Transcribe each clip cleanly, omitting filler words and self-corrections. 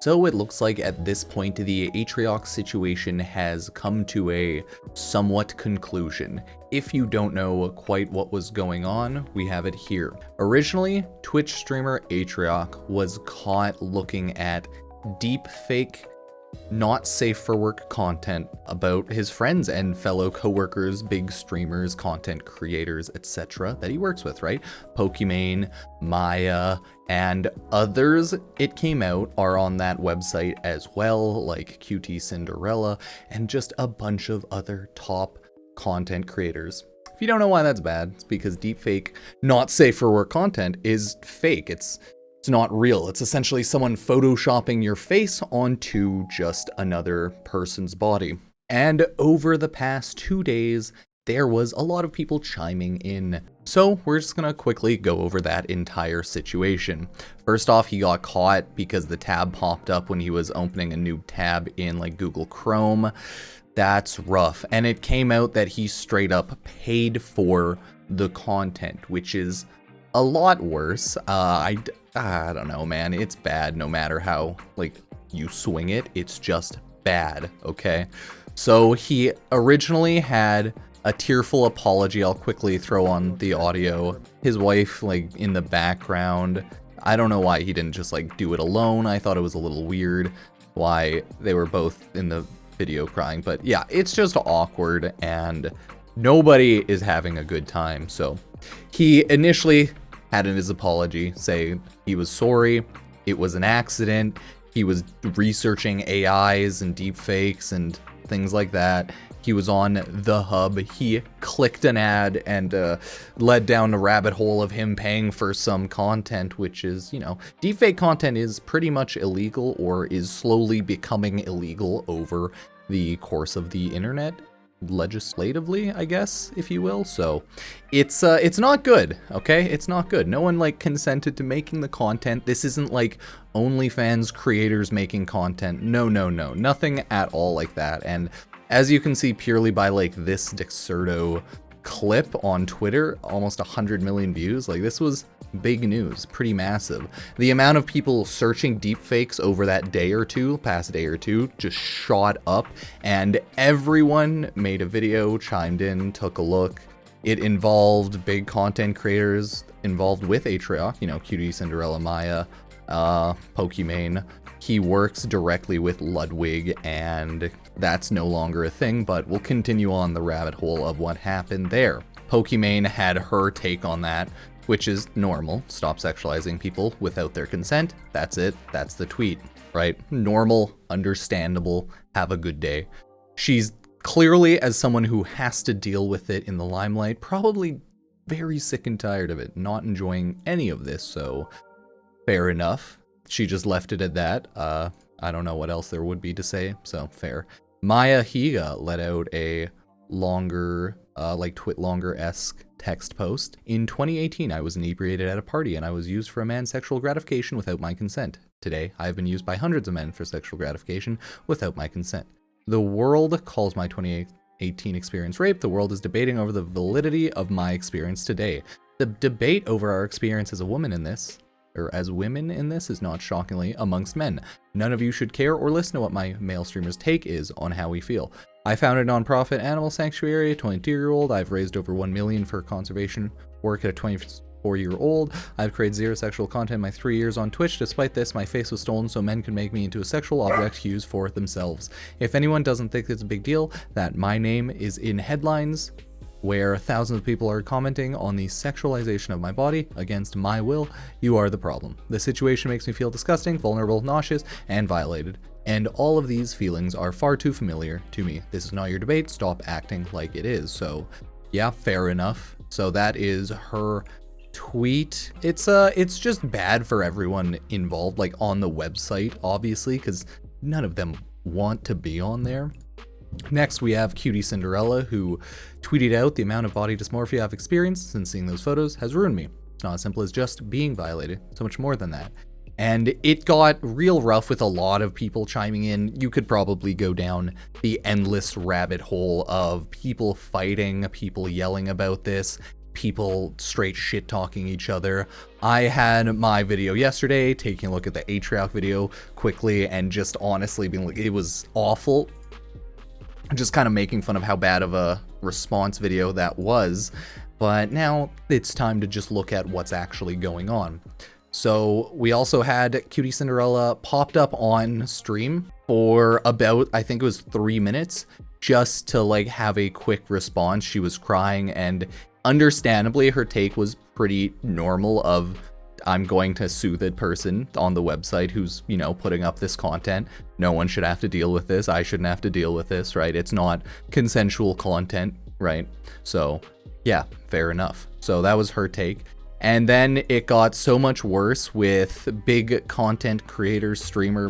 So it looks like at this point the Atrioc situation has come to a somewhat conclusion. If you don't know quite what was going on, we have it here. Originally, Twitch streamer Atrioc was caught looking at deepfake, not safe for work content about his friends and fellow coworkers, big streamers, content creators, etc. that he works with, right? Pokimane, Maya, and others, it came out, are on that website as well, like QTCinderella, and just a bunch of other top content creators. If you don't know why that's bad, it's because deepfake, not safe for work content is fake. It's not real. It's essentially someone photoshopping your face onto just another person's body. And over the past 2 days, there was a lot of people chiming in. So we're just gonna quickly go over that entire situation. First off, he got caught because the tab popped up when he was opening a new tab in like Google Chrome. That's rough. And it came out that he straight up paid for the content, which is a lot worse. I don't know, man. It's bad no matter how, like, you swing it. It's just bad, okay? So he originally had a tearful apology. I'll quickly throw on the audio. His wife, like, in the background. I don't know why he didn't just, like, do it alone. I thought it was a little weird why they were both in the video crying. But yeah, it's just awkward and nobody is having a good time. So he initially had in his apology say he was sorry, it was an accident, he was researching AIs and deepfakes and things like that. He was on the hub, he clicked an ad and led down the rabbit hole of him paying for some content, which is, you know, deepfake content is pretty much illegal or is slowly becoming illegal over the course of the internet. Legislatively, I guess, if you will. So it's not good, okay? It's not good. No one like consented to making the content. This isn't like OnlyFans creators making content. No, nothing at all like that. And as you can see purely by like this Dexerto clip on Twitter, almost 100 million views. Like this was big news, pretty massive. The amount of people searching deepfakes over that past day or two, just shot up, and everyone made a video, chimed in, took a look. It involved big content creators involved with Atrioc, you know, QTCinderella, Maya, Pokimane. He works directly with Ludwig, and that's no longer a thing, but we'll continue on the rabbit hole of what happened there. Pokimane had her take on that, which is normal. Stop sexualizing people without their consent. That's it. That's the tweet, right? Normal, understandable, have a good day. She's clearly, as someone who has to deal with it in the limelight, probably very sick and tired of it, not enjoying any of this, so fair enough. She just left it at that. I don't know what else there would be to say, so fair. Maya Higa let out a longer, like Twitlonger-esque text post. In 2018, I was inebriated at a party and I was used for a man's sexual gratification without my consent. Today, I have been used by hundreds of men for sexual gratification without my consent. The world calls my 2018 experience rape. The world is debating over the validity of my experience today. The debate over our experience as a woman in this, or as women in this, is not shockingly amongst men. None of you should care or listen to what my male streamer's take is on how we feel. I founded a nonprofit animal sanctuary, a 22-year-old. I've raised over 1 million for conservation work at a 24-year-old. I've created zero sexual content in my 3 years on Twitch. Despite this, my face was stolen so men could make me into a sexual object to use for themselves. If anyone doesn't think it's a big deal that my name is in headlines where thousands of people are commenting on the sexualization of my body against my will, you are the problem. The situation makes me feel disgusting, vulnerable, nauseous, and violated. And all of these feelings are far too familiar to me. This is not your debate. Stop acting like it is. So yeah, fair enough. So that is her tweet. It's just bad for everyone involved, like on the website, obviously, because none of them want to be on there. Next, we have QTCinderella, who tweeted out, the amount of body dysmorphia I've experienced since seeing those photos has ruined me. It's not as simple as just being violated, so much more than that. And it got real rough with a lot of people chiming in. You could probably go down the endless rabbit hole of people fighting, people yelling about this. people straight shit talking each other. I had my video yesterday, taking a look at the Atrioc video quickly, and just honestly being like, it was awful. Just kind of making fun of how bad of a response video that was. But now it's time to just look at what's actually going on. So we also had QTCinderella popped up on stream for about, I think it was 3 minutes, just to like have a quick response. She was crying, and understandably her take was pretty normal of, I'm going to sue the person on the website who's, you know, putting up this content. No one should have to deal with this. I shouldn't have to deal with this, right? It's not consensual content, right? So yeah, fair enough. So that was her take. And then it got so much worse with big content creator, streamer,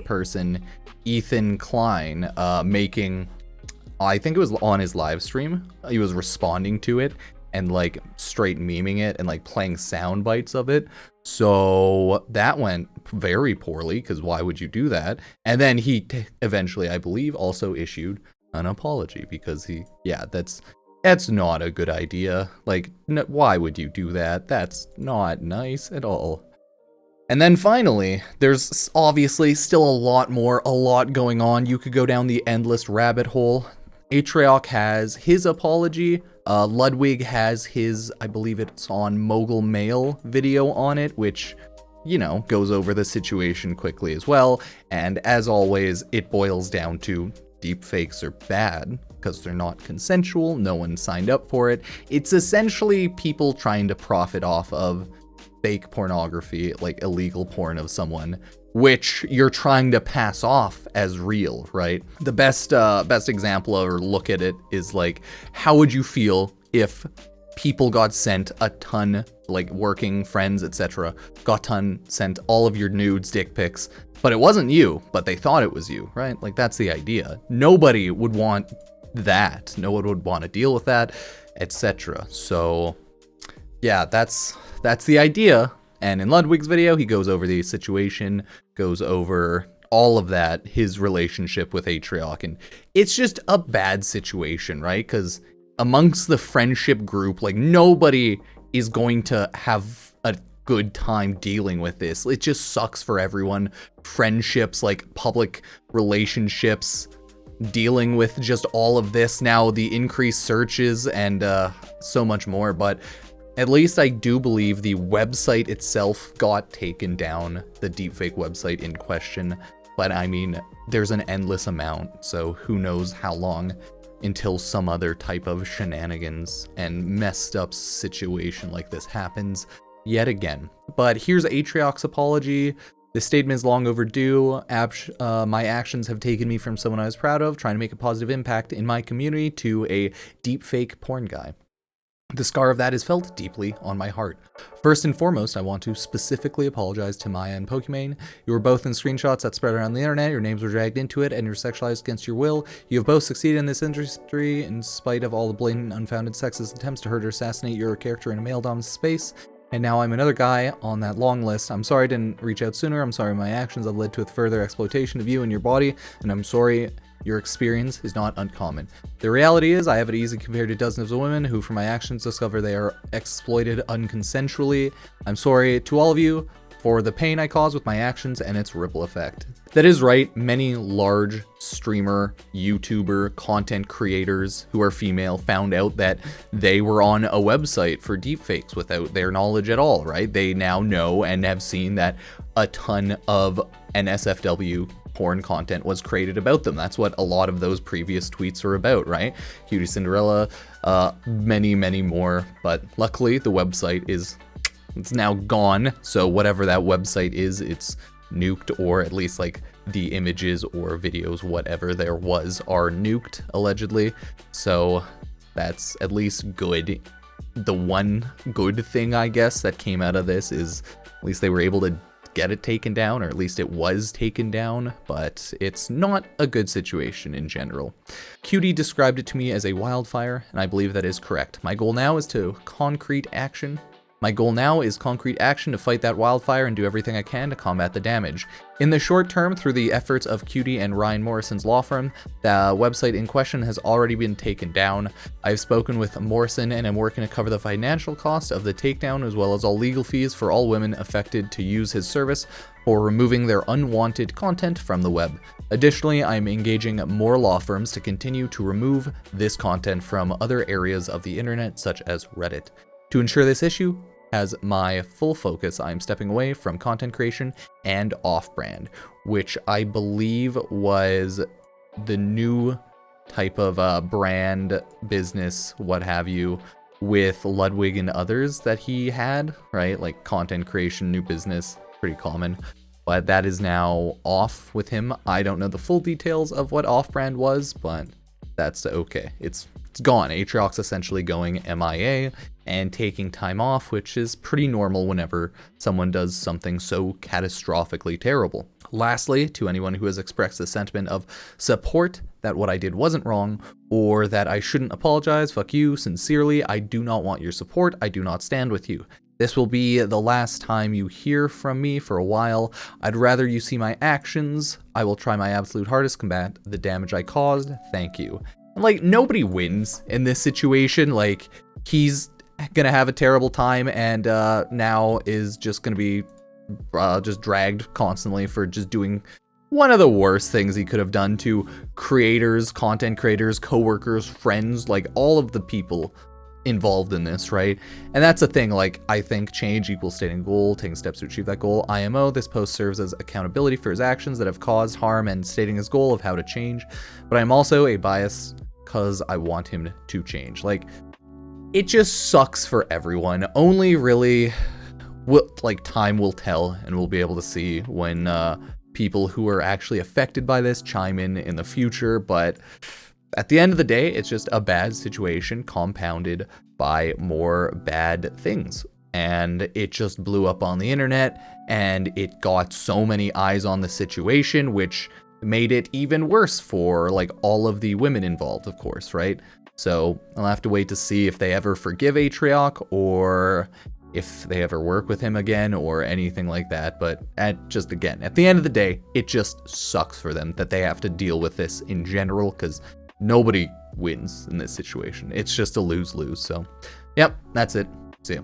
person, Ethan Klein, making, I think it was on his live stream, he was responding to it and like straight memeing it and like playing sound bites of it. So that went very poorly, because why would you do that? And then he eventually, I believe, also issued an apology, because that's not a good idea. Like, why would you do that? That's not nice at all. And then finally, there's obviously still a lot going on. You could go down the endless rabbit hole. Atrioc has his apology. Ludwig has his, I believe it's on Mogul Mail video on it, which, you know, goes over the situation quickly as well. And as always, it boils down to deepfakes are bad because they're not consensual. No one signed up for it. It's essentially people trying to profit off of fake pornography, like illegal porn of someone, which you're trying to pass off as real, right? The best example or look at it is like, how would you feel if people got sent a ton, like working friends, etc., sent all of your nudes, dick pics, but it wasn't you, but they thought it was you, right? Like, that's the idea. Nobody would want that. No one would want to deal with that, etc. So yeah, that's the idea. And in Ludwig's video, he goes over the situation, goes over all of that, his relationship with Atrioc, and it's just a bad situation, right? Because amongst the friendship group, like, nobody is going to have a good time dealing with this. It just sucks for everyone. Friendships, like public relationships, dealing with just all of this now, the increased searches and so much more. But at least I do believe the website itself got taken down, the deepfake website in question. But I mean, there's an endless amount, so who knows how long until some other type of shenanigans and messed up situation like this happens yet again. But here's Atrioc's apology. This statement is long overdue. My actions have taken me from someone I was proud of, trying to make a positive impact in my community, to a deepfake porn guy. The scar of that is felt deeply on my heart. First and foremost, I want to specifically apologize to Maya and Pokimane. You were both in screenshots that spread around the internet, your names were dragged into it, and you're sexualized against your will. You have both succeeded in this industry in spite of all the blatant, unfounded sexist attempts to hurt or assassinate your character in a male-dominant space. And now I'm another guy on that long list. I'm sorry I didn't reach out sooner. I'm sorry my actions have led to a further exploitation of you and your body, and I'm sorry your experience is not uncommon. The reality is I have it easy compared to dozens of women who, from my actions, discover they are exploited unconsensually. I'm sorry to all of you for the pain I caused with my actions and its ripple effect. That is right, many large streamer, YouTuber, content creators who are female found out that they were on a website for deepfakes without their knowledge at all, right? They now know and have seen that a ton of NSFW porn content was created about them. That's what a lot of those previous tweets are about, right? QTCinderella, many more, but luckily the website it's now gone, so whatever that website is, it's nuked, or at least like the images or videos, whatever there was, are nuked, allegedly. So that's at least good. The one good thing, I guess, that came out of this is at least they were able to get it taken down, or at least it was taken down, but it's not a good situation in general. QT described it to me as a wildfire, and I believe that is correct. My goal now is to concrete action My goal now is concrete action to fight that wildfire and do everything I can to combat the damage. In the short term, through the efforts of QT and Ryan Morrison's law firm, the website in question has already been taken down. I've spoken with Morrison and am working to cover the financial cost of the takedown as well as all legal fees for all women affected to use his service for removing their unwanted content from the web. Additionally, I'm engaging more law firms to continue to remove this content from other areas of the internet such as Reddit. To ensure this issue has my full focus, I'm stepping away from content creation and off-brand, which I believe was the new type of brand, business, what have you, with Ludwig and others that he had, right? Like content creation, new business, pretty common. But that is now off with him. I don't know the full details of what off-brand was, but that's okay. It's gone. Atrioc's essentially going MIA and taking time off, which is pretty normal whenever someone does something so catastrophically terrible. Lastly, to anyone who has expressed the sentiment of support that what I did wasn't wrong, or that I shouldn't apologize, fuck you, sincerely, I do not want your support, I do not stand with you. This will be the last time you hear from me for a while. I'd rather you see my actions. I will try my absolute hardest to combat the damage I caused. Thank you. And like, nobody wins in this situation. Like, he's gonna have a terrible time and now is just gonna be just dragged constantly for just doing one of the worst things he could have done to creators, content creators, coworkers, friends, like all of the people involved in this, right? And that's the thing, like, I think change equals stating goal, taking steps to achieve that goal. IMO, this post serves as accountability for his actions that have caused harm and stating his goal of how to change. But I'm also a bias because I want him to change. Like, it just sucks for everyone. Only really, time will tell, and we'll be able to see when people who are actually affected by this chime in the future. But at the end of the day, it's just a bad situation compounded by more bad things. And it just blew up on the internet, and it got so many eyes on the situation, which made it even worse for like all of the women involved, of course, right? So I'll have to wait to see if they ever forgive Atrioc or if they ever work with him again or anything like that. But at the end of the day, it just sucks for them that they have to deal with this in general, because nobody wins in this situation. It's just a lose-lose. So, yep, that's it. See ya.